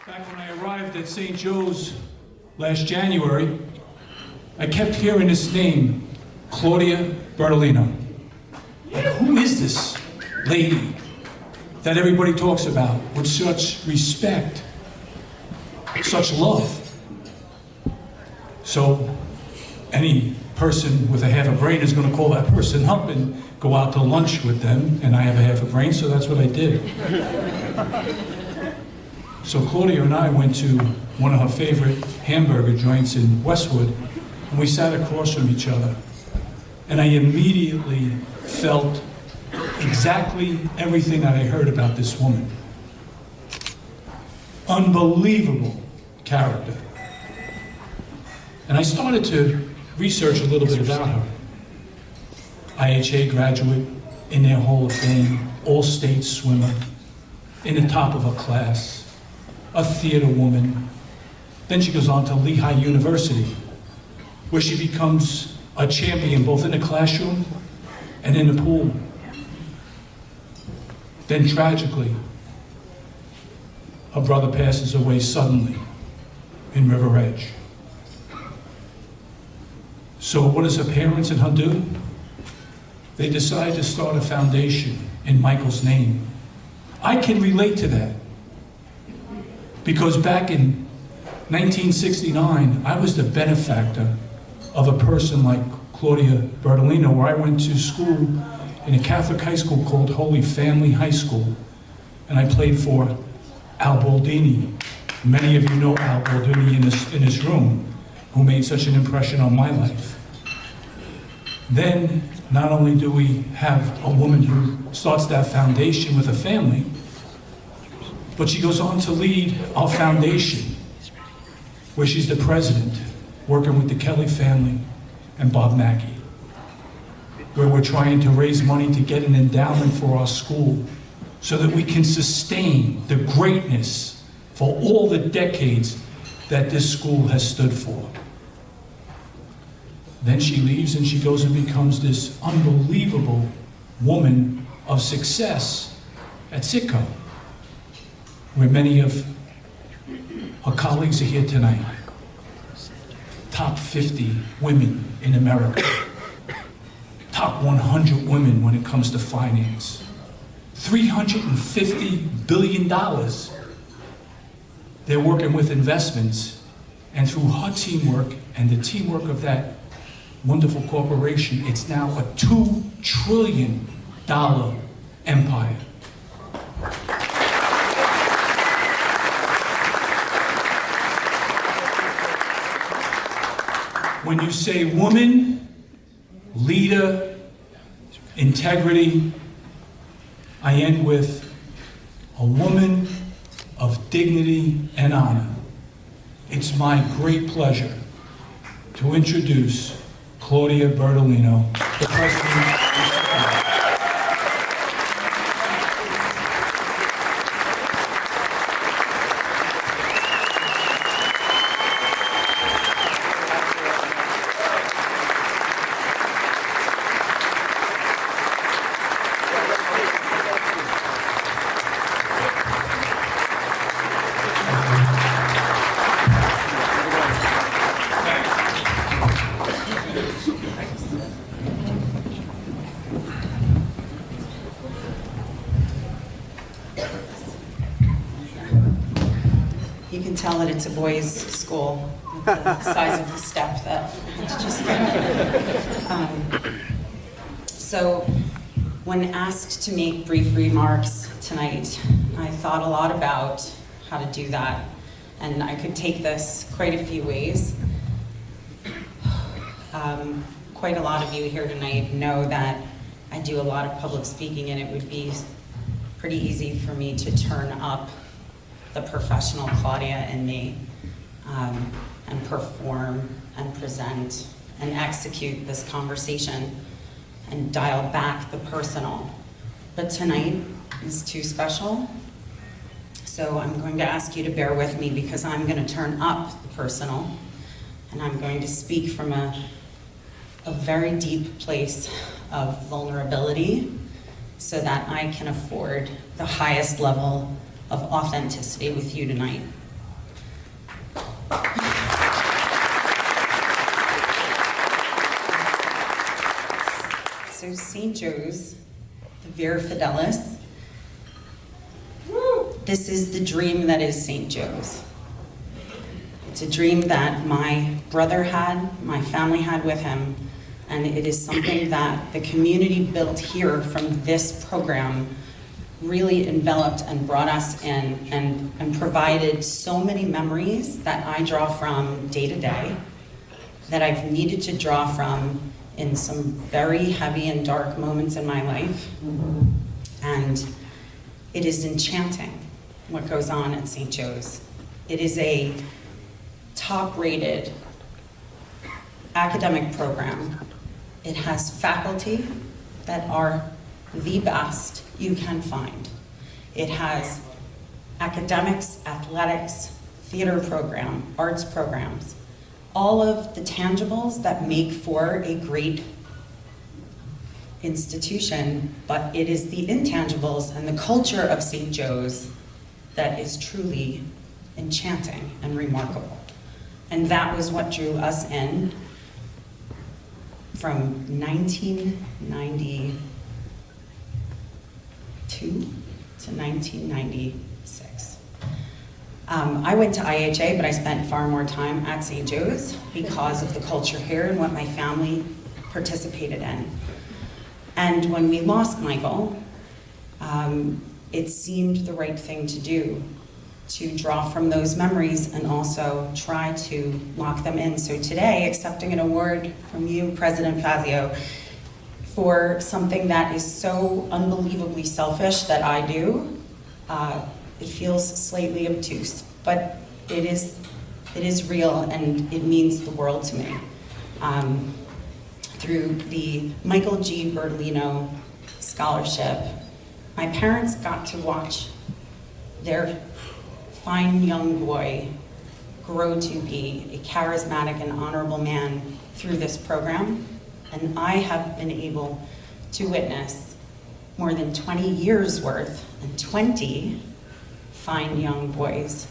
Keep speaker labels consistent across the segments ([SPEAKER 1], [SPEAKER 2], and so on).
[SPEAKER 1] Back when I arrived at St. Joe's last January, I kept hearing this name, Claudia Bertolino. Like, who is this lady that everybody talks about with such respect, such love? So any person with a half a brain is going to call that person up and go out to lunch with them, and I have a half a brain, so that's what I did. So Claudia and I went to one of her favorite hamburger joints in Westwood, and we sat across from each other. And I immediately felt exactly everything that I heard about this woman. Unbelievable character. And I started to research a little bit about her. IHA graduate, in their Hall of Fame, all-state swimmer, in the top of her class, a theater woman. Then she goes on to Lehigh University, where she becomes a champion both in the classroom and in the pool. Then tragically, her brother passes away suddenly in River Edge. So what does her parents and her do? They decide to start a foundation in Michael's name. I can relate to that, because back in 1969, I was the benefactor of a person like Claudia Bertolino, where I went to school in a Catholic high school called Holy Family High School, and I played for Al Baldini. Many of you know Al Baldini in this room, who made such an impression on my life. Then, not only do we have a woman who starts that foundation with a family, but she goes on to lead our foundation, where she's the president, working with the Kelly family and Bob Mackey, where we're trying to raise money to get an endowment for our school so that we can sustain the greatness for all the decades that this school has stood for. Then she leaves and she goes and becomes this unbelievable woman of success at Sitco, where many of her colleagues are here tonight. Top 50 women in America. Top 100 women when it comes to finance. $350 billion. They're working with investments, and through her teamwork and the teamwork of that wonderful corporation, it's now a $2 trillion empire. When you say woman, leader, integrity, I end with a woman of dignity and honor. It's my great pleasure to introduce Claudia Bertolino, the president.
[SPEAKER 2] You can tell that it's a boys' school with the size of the step that it's just So when asked to make brief remarks tonight, I thought a lot about how to do that, and I could take this quite a few ways. Quite a lot of you here tonight know that I do a lot of public speaking, and it would be pretty easy for me to turn up the professional Claudia in me and perform and present and execute this conversation and dial back the personal. But tonight is too special, so I'm going to ask you to bear with me, because I'm going to turn up the personal, and I'm going to speak from a very deep place of vulnerability so that I can afford the highest level of authenticity with you tonight. So St. Joe's, the Vera Fidelis, this is the dream that is St. Joe's. It's a dream that my brother had, my family had with him, and it is something that the community built here from this program really enveloped and brought us in and provided so many memories that I draw from day to day, that I've needed to draw from in some very heavy and dark moments in my life. And it is enchanting what goes on at St. Joe's. It is a top-rated academic program. It has faculty that are the best you can find. It has academics, athletics, theater program, arts programs, all of the tangibles that make for a great institution, but it is the intangibles and the culture of St. Joe's that is truly enchanting and remarkable. And that was what drew us in from 1992 to 1996. I went to IHA, but I spent far more time at St. Joe's because of the culture here and what my family participated in. And when we lost Michael, it seemed the right thing to do, to draw from those memories and also try to lock them in. So today, accepting an award from you, President Fazio, for something that is so unbelievably selfish that I do, it feels slightly obtuse, but it is real and it means the world to me. Through the Michael G. Bertolino Scholarship, my parents got to watch their fine young boy grow to be a charismatic and honorable man through this program. And I have been able to witness more than 20 years worth and 20 fine young boys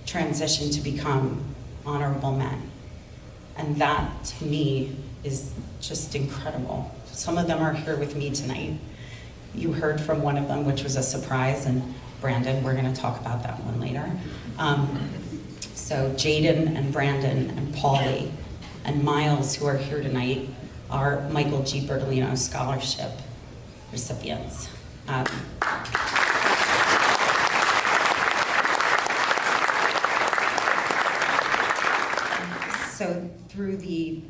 [SPEAKER 2] transition to become honorable men. And that, to me, is just incredible. Some of them are here with me tonight. You heard from one of them, which was a surprise, and Brandon, we're gonna talk about that one later. So Jaden and Brandon and Paulie and Miles, who are here tonight, are Michael G. Bertolino Scholarship recipients. So through the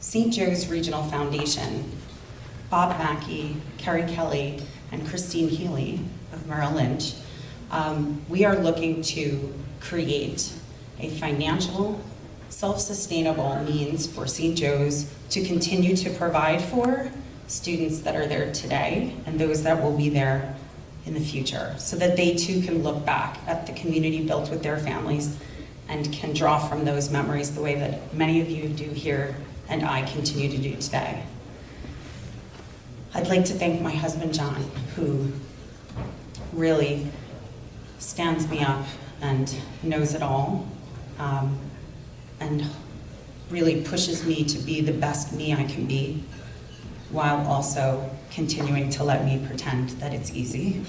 [SPEAKER 2] St. Joe's Regional Foundation, Bob Mackey, Carrie Kelly, and Christine Healy of Merrill Lynch, we are looking to create a financial, self-sustainable means for St. Joe's to continue to provide for students that are there today and those that will be there in the future, so that they too can look back at the community built with their families and can draw from those memories the way that many of you do here and I continue to do today. I'd like to thank my husband, John, who really stands me up and knows it all, and really pushes me to be the best me I can be, while also continuing to let me pretend that it's easy.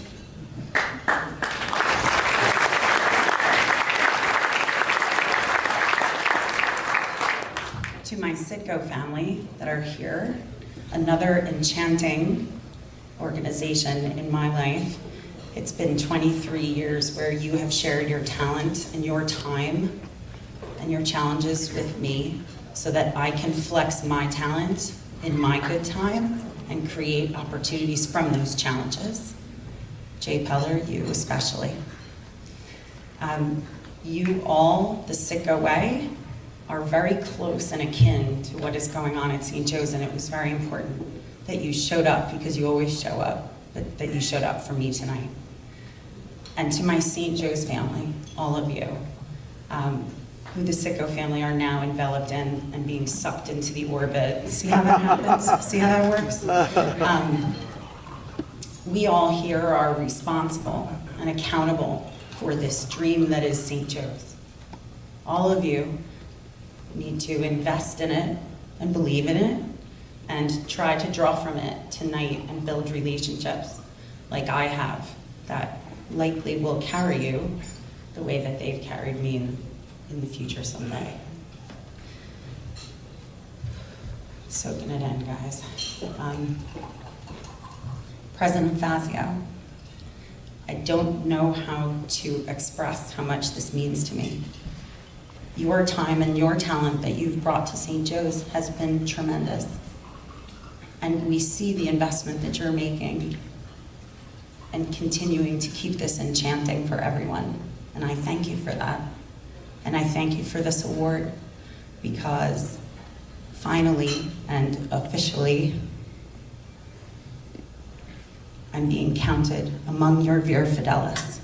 [SPEAKER 2] To my Citgo family that are here, another enchanting organization in my life. It's been 23 years where you have shared your talent and your time and your challenges with me so that I can flex my talent in my good time and create opportunities from those challenges. Jay Peller, you especially. You all, the Citgo way, are very close and akin to what is going on at St. Joe's, and it was very important that you showed up, because you always show up, but that you showed up for me tonight. And to my St. Joe's family, all of you, who the Citgo family are now enveloped in and being sucked into the orbit. See how that happens? See how that works? We all here are responsible and accountable for this dream that is St. Joe's. All of you need to invest in it and believe in it and try to draw from it tonight and build relationships like I have that likely will carry you the way that they've carried me in the future someday. Soaking it in, guys. President Fazio, I don't know how to express how much this means to me. Your time and your talent that you've brought to St. Joe's has been tremendous. And we see the investment that you're making and continuing to keep this enchanting for everyone. And I thank you for that. And I thank you for this award, because finally and officially, I'm being counted among your Vir Fidelis.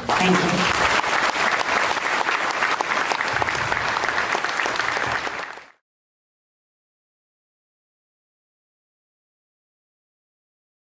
[SPEAKER 2] Thank you.